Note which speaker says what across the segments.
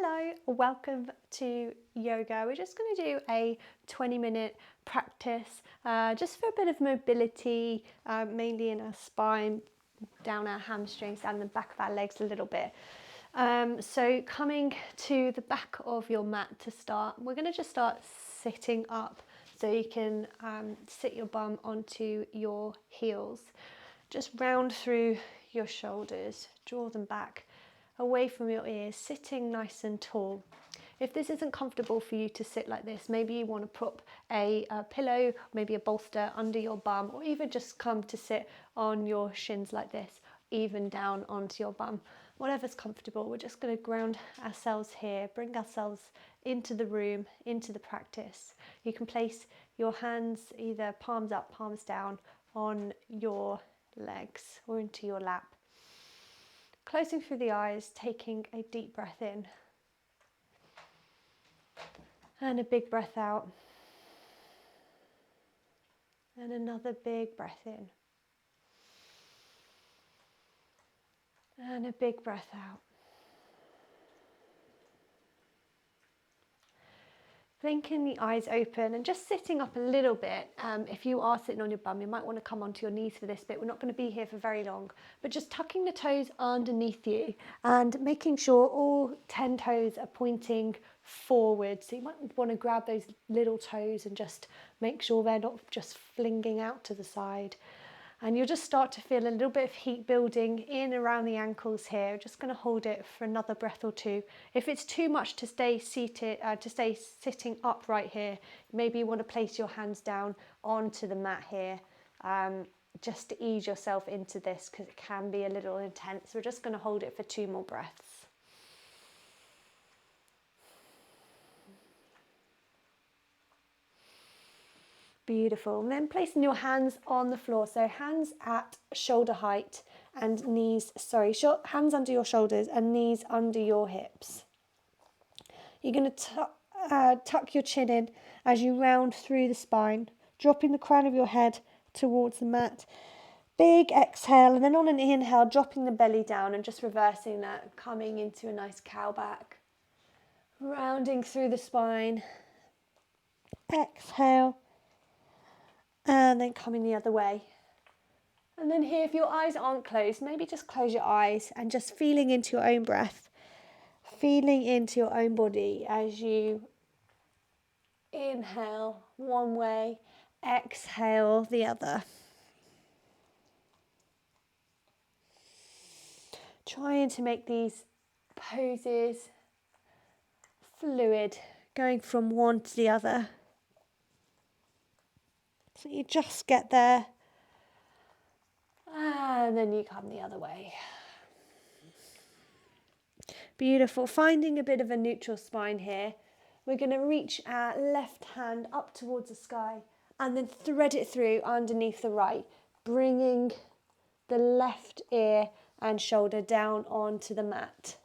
Speaker 1: Hello, welcome to yoga. We're just going to do a 20-minute practice just for a bit of mobility, mainly in our spine, down our hamstrings and the back of our legs a little bit. So coming to the back of your mat to start, we're going to just start sitting up so you can sit your bum onto your heels. Just round through your shoulders, draw them back away from your ears, sitting nice and tall. If this isn't comfortable for you to sit like this, maybe you want to prop a pillow, maybe a bolster under your bum, or even just come to sit on your shins like this, even down onto your bum. Whatever's comfortable, we're just going to ground ourselves here, bring ourselves into the room, into the practice. You can place your hands either palms up, palms down on your legs or into your lap. Closing through the eyes, taking a deep breath in and a big breath out, and another big breath in and a big breath out. Blinking the eyes open and just sitting up a little bit. If you are sitting on your bum, you might want to come onto your knees for this bit. We're not going to be here for very long, but just tucking the toes underneath you and making sure all 10 toes are pointing forward. So you might want to grab those little toes and just make sure they're not just flinging out to the side. And you'll just start to feel a little bit of heat building in around the ankles here. Just going to hold it for another breath or two. If it's too much to stay seated, sitting upright here, maybe you want to place your hands down onto the mat here, just to ease yourself into this because it can be a little intense. We're just going to hold it for 2 more breaths. Beautiful. And then placing your hands on the floor. So hands at shoulder height and knees, hands under your shoulders and knees under your hips. You're going to tuck your chin in as you round through the spine, dropping the crown of your head towards the mat. Big exhale, and then on an inhale, dropping the belly down and just reversing that, coming into a nice cow back. Rounding through the spine. Exhale. And then coming the other way. And then here, if your eyes aren't closed, maybe just close your eyes and just feeling into your own breath, feeling into your own body as you inhale one way, exhale the other. Trying to make these poses fluid, going from one to the other. So you just get there and then you come the other way. Beautiful. Finding a bit of a neutral spine here. We're going to reach our left hand up towards the sky and then thread it through underneath the right, bringing the left ear and shoulder down onto the mat.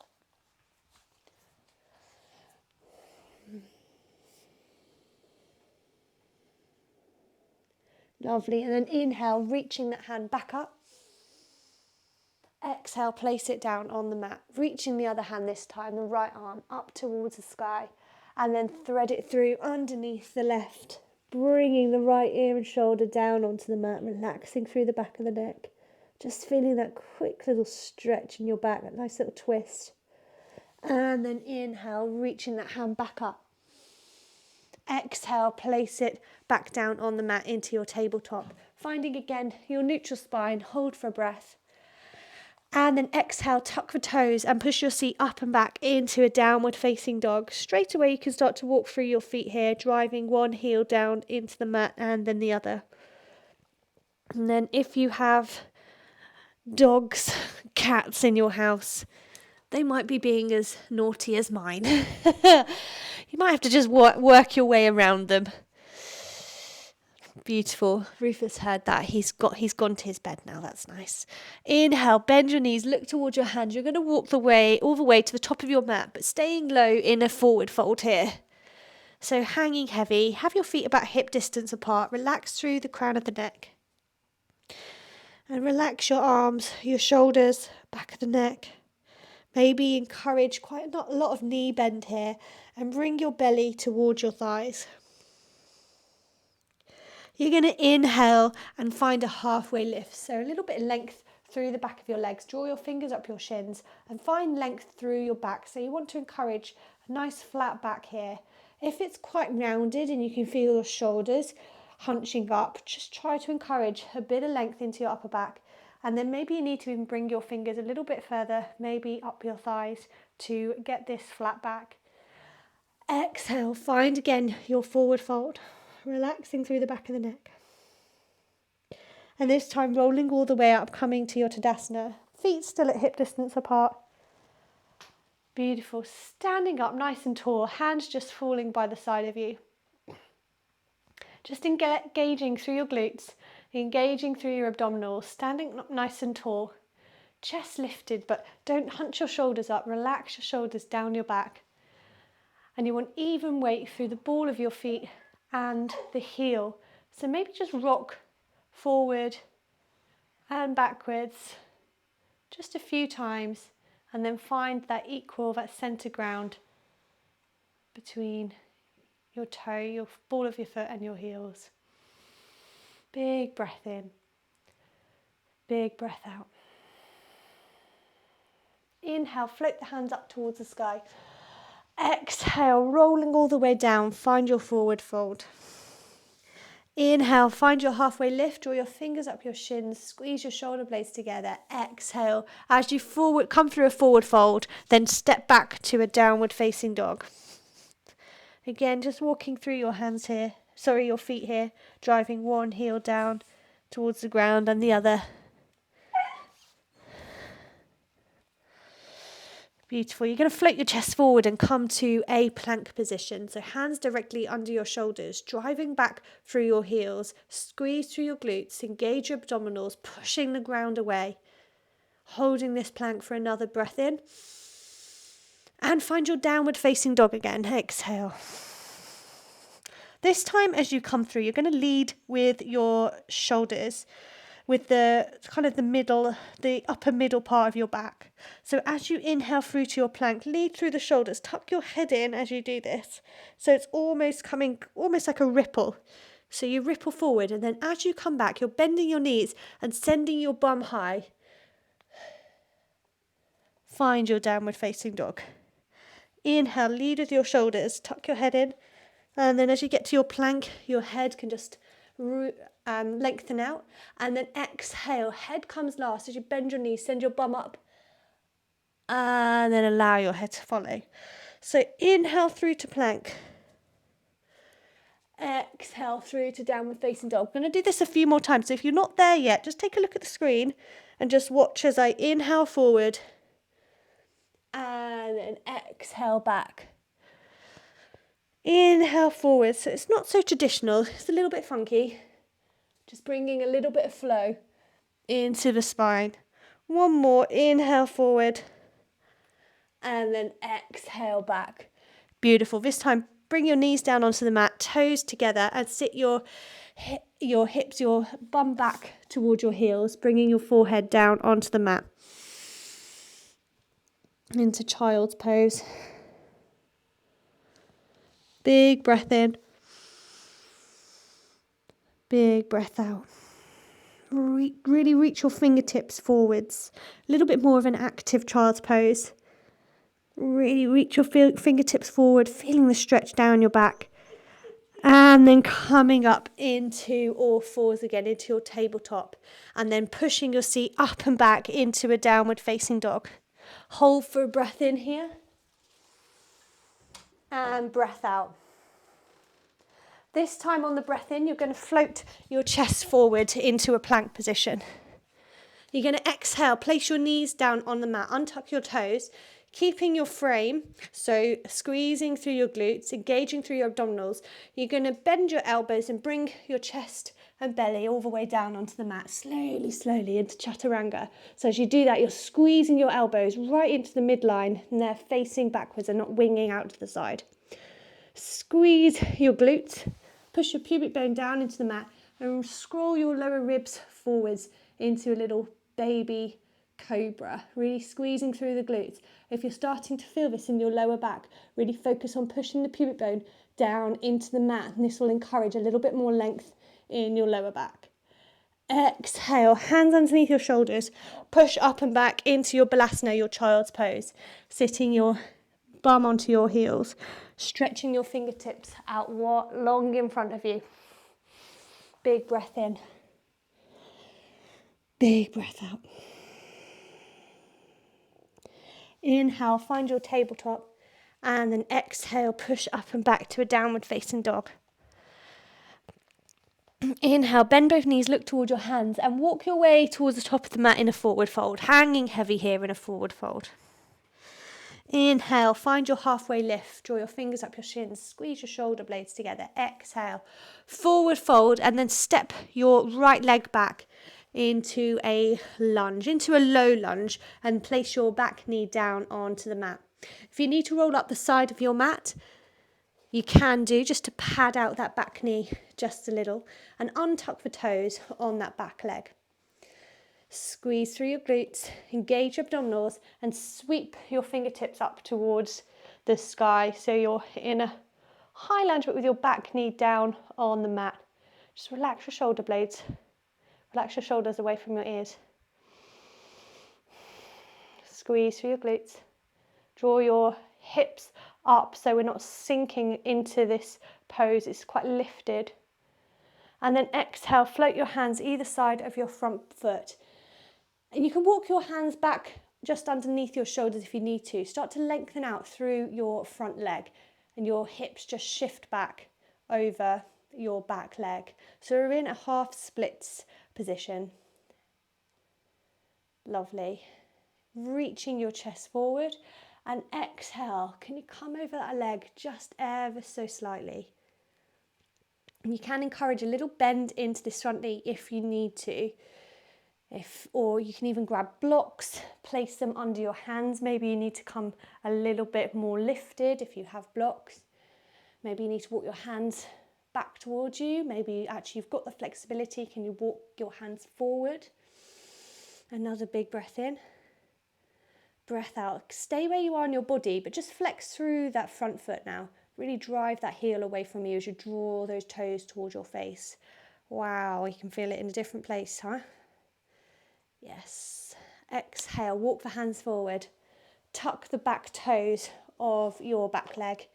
Speaker 1: Lovely, and then inhale, reaching that hand back up. Exhale, place it down on the mat, reaching the other hand this time, the right arm up towards the sky, and then thread it through underneath the left, bringing the right ear and shoulder down onto the mat, relaxing through the back of the neck. Just feeling that quick little stretch in your back, that nice little twist. And then inhale, reaching that hand back up. Exhale, place it back down on the mat into your tabletop. Finding again your neutral spine, hold for a breath. And then exhale, tuck the toes and push your seat up and back into a downward facing dog. Straight away you can start to walk through your feet here, driving one heel down into the mat and then the other. And then if you have dogs, cats in your house, they might be being as naughty as mine. You might have to just work your way around them. Beautiful. Rufus heard that. He's gone to his bed now. That's nice. Inhale, bend your knees, look towards your hands. You're going to walk all the way to the top of your mat, but staying low in a forward fold here. So hanging heavy, have your feet about hip distance apart. Relax through the crown of the neck. And relax your arms, your shoulders, back of the neck. Maybe encourage quite not a lot of knee bend here and bring your belly towards your thighs. You're going to inhale and find a halfway lift. So a little bit of length through the back of your legs. Draw your fingers up your shins and find length through your back. So you want to encourage a nice flat back here. If it's quite rounded and you can feel your shoulders hunching up, just try to encourage a bit of length into your upper back. And then maybe you need to even bring your fingers a little bit further, maybe up your thighs to get this flat back. Exhale, find again your forward fold, relaxing through the back of the neck. And this time rolling all the way up, coming to your Tadasana. Feet still at hip distance apart. Beautiful. Standing up nice and tall, hands just falling by the side of you. Just engaging through your glutes, engaging through your abdominals, standing up nice and tall. Chest lifted, but don't hunch your shoulders up. Relax your shoulders down your back. And you want even weight through the ball of your feet and the heel. So maybe just rock forward and backwards just a few times, and then find that equal, that center ground between your toe, your ball of your foot and your heels. Big breath in, big breath out. Inhale, float the hands up towards the sky. Exhale, rolling all the way down, find your forward fold. Inhale, find your halfway lift, draw your fingers up your shins, squeeze your shoulder blades together. Exhale, as you come through a forward fold, then step back to a downward facing dog. Again, just walking through your your feet here, driving one heel down towards the ground and the other. Beautiful. You're going to float your chest forward and come to a plank position. So hands directly under your shoulders, driving back through your heels, squeeze through your glutes, engage your abdominals, pushing the ground away. Holding this plank for another breath in. And find your downward facing dog again. Exhale. This time as you come through, you're going to lead with your shoulders, with the upper middle part of your back. So as you inhale through to your plank, lead through the shoulders, tuck your head in as you do this. So it's almost like a ripple. So you ripple forward, and then as you come back, you're bending your knees and sending your bum high. Find your downward facing dog. Inhale, lead with your shoulders, tuck your head in, and then as you get to your plank, your head can just lengthen out, and then exhale, head comes last. As you bend your knees, send your bum up, and then allow your head to follow. So inhale through to plank, exhale through to downward facing dog. I'm going to do this a few more times, so if you're not there yet, just take a look at the screen and just watch as I inhale forward and then exhale back. Inhale forward. So it's not so traditional, it's a little bit funky. Just bringing a little bit of flow into the spine. One more, inhale forward and then exhale back. Beautiful. This time, bring your knees down onto the mat, toes together, and sit your hips, your bum back toward your heels, bringing your forehead down onto the mat. Into child's pose. Big breath in. Big breath out. Really reach your fingertips forwards. A little bit more of an active child's pose. Really reach your fingertips forward, feeling the stretch down your back. And then coming up into all fours again, into your tabletop. And then pushing your seat up and back into a downward facing dog. Hold for a breath in here. And breath out. This time on the breath in, you're going to float your chest forward into a plank position. You're going to exhale, place your knees down on the mat, untuck your toes, keeping your frame, so squeezing through your glutes, engaging through your abdominals. You're going to bend your elbows and bring your chest and belly all the way down onto the mat, slowly into chaturanga. So as you do that, you're squeezing your elbows right into the midline and they're facing backwards and not winging out to the side. Squeeze your glutes, push your pubic bone down into the mat and scroll your lower ribs forwards into a little baby Cobra, really squeezing through the glutes. If you're starting to feel this in your lower back, really focus on pushing the pubic bone down into the mat, and this will encourage a little bit more length in your lower back. Exhale, hands underneath your shoulders, push up and back into your balasana, your child's pose, sitting your bum onto your heels, stretching your fingertips out long in front of you. Big breath in, big breath out. Inhale, find your tabletop, and then exhale, push up and back to a downward facing dog. Inhale, bend both knees, look towards your hands and walk your way towards the top of the mat in a forward fold, hanging heavy here in a forward fold. Inhale, find your halfway lift, draw your fingers up your shins, squeeze your shoulder blades together. Exhale, forward fold, and then step your right leg back into a lunge, into a low lunge, and place your back knee down onto the mat. If you need to roll up the side of your mat, you can do, just to pad out that back knee just a little, and untuck the toes on that back leg. Squeeze through your glutes, engage your abdominals, and sweep your fingertips up towards the sky. So you're in a high lunge, but with your back knee down on the mat. Just relax your shoulder blades. Relax your shoulders away from your ears. Squeeze through your glutes. Draw your hips up so we're not sinking into this pose. It's quite lifted. And then exhale, float your hands either side of your front foot. And you can walk your hands back just underneath your shoulders if you need to. Start to lengthen out through your front leg and your hips just shift back over your back leg. So we're in a half splits position. Lovely. Reaching your chest forward, and exhale. Can you come over that leg just ever so slightly? And you can encourage a little bend into this front knee if you need to. Or you can even grab blocks, place them under your hands. Maybe you need to come a little bit more lifted if you have blocks. Maybe you need to walk your hands back towards you. Maybe actually you've got the flexibility. Can you walk your hands forward? Another big breath in. Breath out. Stay where you are in your body, but just flex through that front foot now. Really drive that heel away from you as you draw those toes towards your face. Wow, you can feel it in a different place, huh? Yes. Exhale, walk the hands forward. Tuck the back toes of your back leg.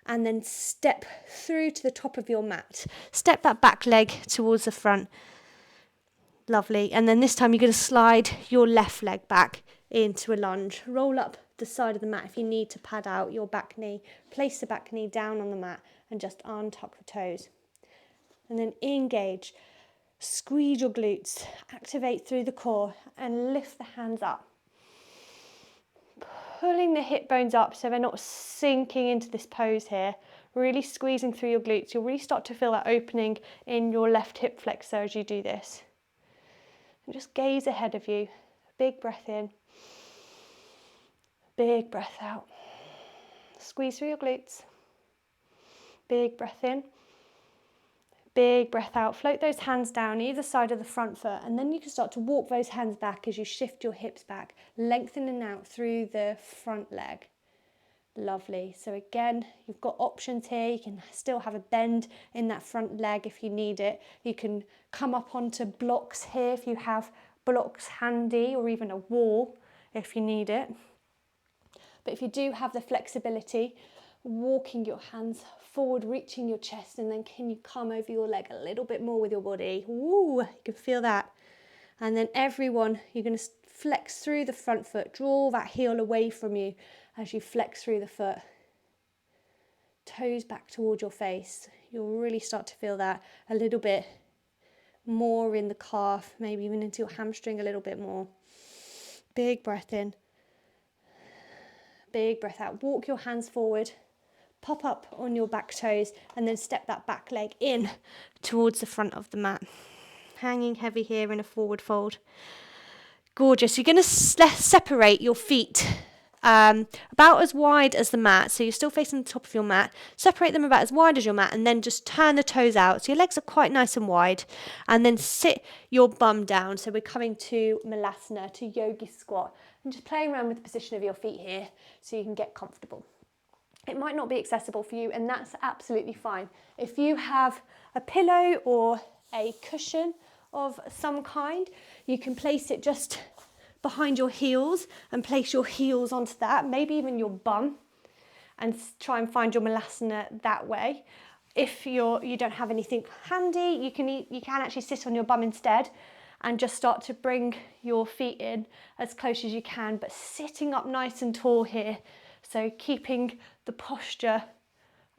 Speaker 1: And then step through to the top of your mat. Step that back leg towards the front. Lovely. And then this time you're going to slide your left leg back into a lunge. Roll up the side of the mat if you need to pad out your back knee. Place the back knee down on the mat and just untuck the toes. And then engage. Squeeze your glutes. Activate through the core and lift the hands up. Pulling the hip bones up so they're not sinking into this pose here. Really squeezing through your glutes. You'll really start to feel that opening in your left hip flexor as you do this. And just gaze ahead of you. Big breath in. Big breath out. Squeeze through your glutes. Big breath in. Big breath out. Float those hands down either side of the front foot, and then you can start to walk those hands back as you shift your hips back, lengthening out through the front leg. Lovely. So again, you've got options here. You can still have a bend in that front leg if you need it. You can come up onto blocks here if you have blocks handy, or even a wall if you need it. But if you do have the flexibility, walking your hands forward, reaching your chest, and then can you come over your leg a little bit more with your body? Ooh, you can feel that. And then everyone, you're going to flex through the front foot, draw that heel away from you as you flex through the foot. Toes back towards your face. You'll really start to feel that a little bit more in the calf, maybe even into your hamstring a little bit more. Big breath in. Big breath out. Walk your hands forward. Pop up on your back toes and then step that back leg in towards the front of the mat. Hanging heavy here in a forward fold. Gorgeous. You're going to separate your feet about as wide as the mat. So you're still facing the top of your mat. Separate them about as wide as your mat, and then just turn the toes out. So your legs are quite nice and wide. And then sit your bum down. So we're coming to Malasana, to Yogi Squat. And just playing around with the position of your feet here so you can get comfortable. It might not be accessible for you, and that's absolutely fine. If you have a pillow or a cushion of some kind, you can place it just behind your heels and place your heels onto that, maybe even your bum, and try and find your Malasana that way. If you don't have anything handy, you can actually sit on your bum instead and just start to bring your feet in as close as you can, but sitting up nice and tall here. So keeping the posture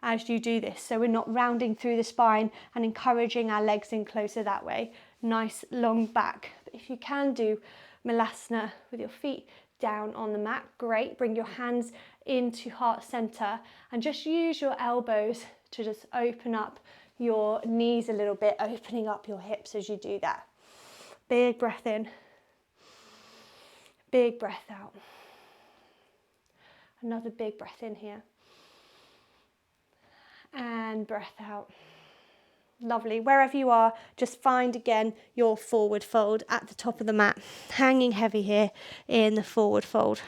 Speaker 1: as you do this, so we're not rounding through the spine, and encouraging our legs in closer that way. Nice long back. But if you can do Malasana with your feet down on the mat, great. Bring your hands into heart center and just use your elbows to just open up your knees a little bit, opening up your hips as you do that. Big breath in, big breath out. Another big breath in here. And breath out. Lovely. Wherever you are, just find again your forward fold at the top of the mat. Hanging heavy here in the forward fold.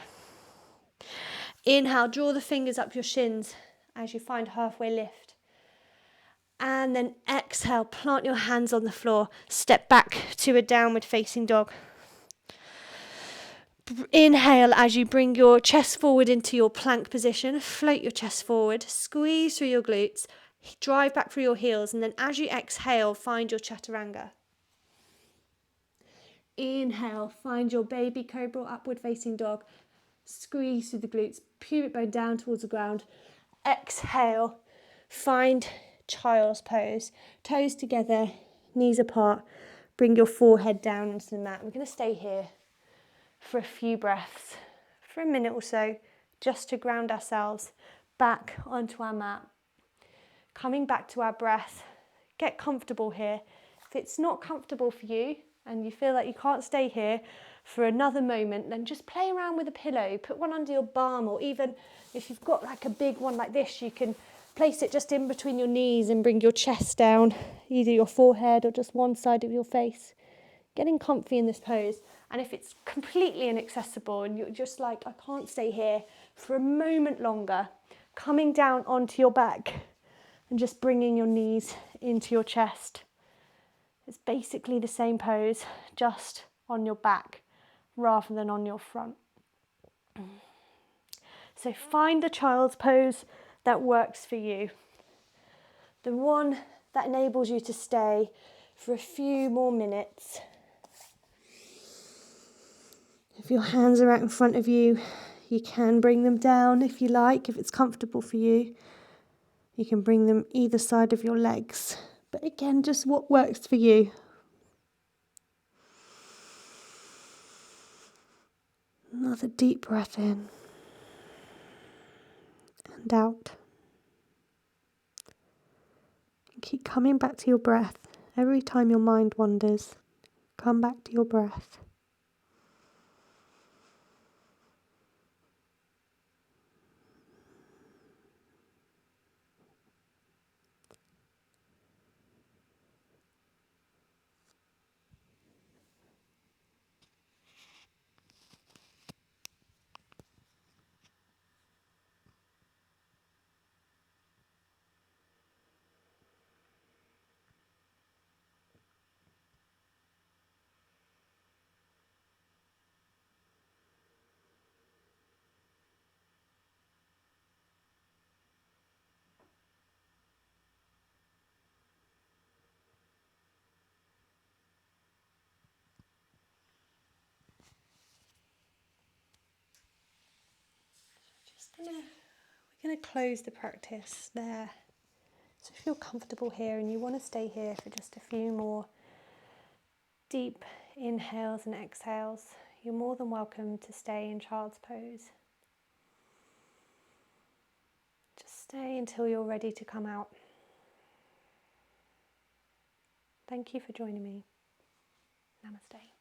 Speaker 1: Inhale, draw the fingers up your shins as you find halfway lift. And then exhale, plant your hands on the floor. Step back to a downward facing dog. Inhale as you bring your chest forward into your plank position. Float your chest forward, squeeze through your glutes, drive back through your heels, and then as you exhale, find your chaturanga. Inhale, find your baby cobra, upward facing dog. Squeeze through the glutes, pubic bone down towards the ground. Exhale, find child's pose. Toes together, knees apart. Bring your forehead down into the mat. We're going to stay here for a few breaths, for a minute or so, just to ground ourselves back onto our mat. Coming back to our breath, get comfortable here. If it's not comfortable for you and you feel like you can't stay here for another moment, then just play around with a pillow, put one under your bum, or even if you've got like a big one like this, you can place it just in between your knees and bring your chest down, either your forehead or just one side of your face. Getting comfy in this pose. And if it's completely inaccessible and you're just like, I can't stay here for a moment longer, coming down onto your back and just bringing your knees into your chest. It's basically the same pose, just on your back rather than on your front. So find the child's pose that works for you. The one that enables you to stay for a few more minutes. If your hands are out in front of you, you can bring them down if you like, if it's comfortable for you. You can bring them either side of your legs. But again, just what works for you. Another deep breath in and out. And keep coming back to your breath. Every time your mind wanders, come back to your breath. We're going to close the practice there. So if you're comfortable here and you want to stay here for just a few more deep inhales and exhales, you're more than welcome to stay in child's pose. Just stay until you're ready to come out. Thank you for joining me. Namaste.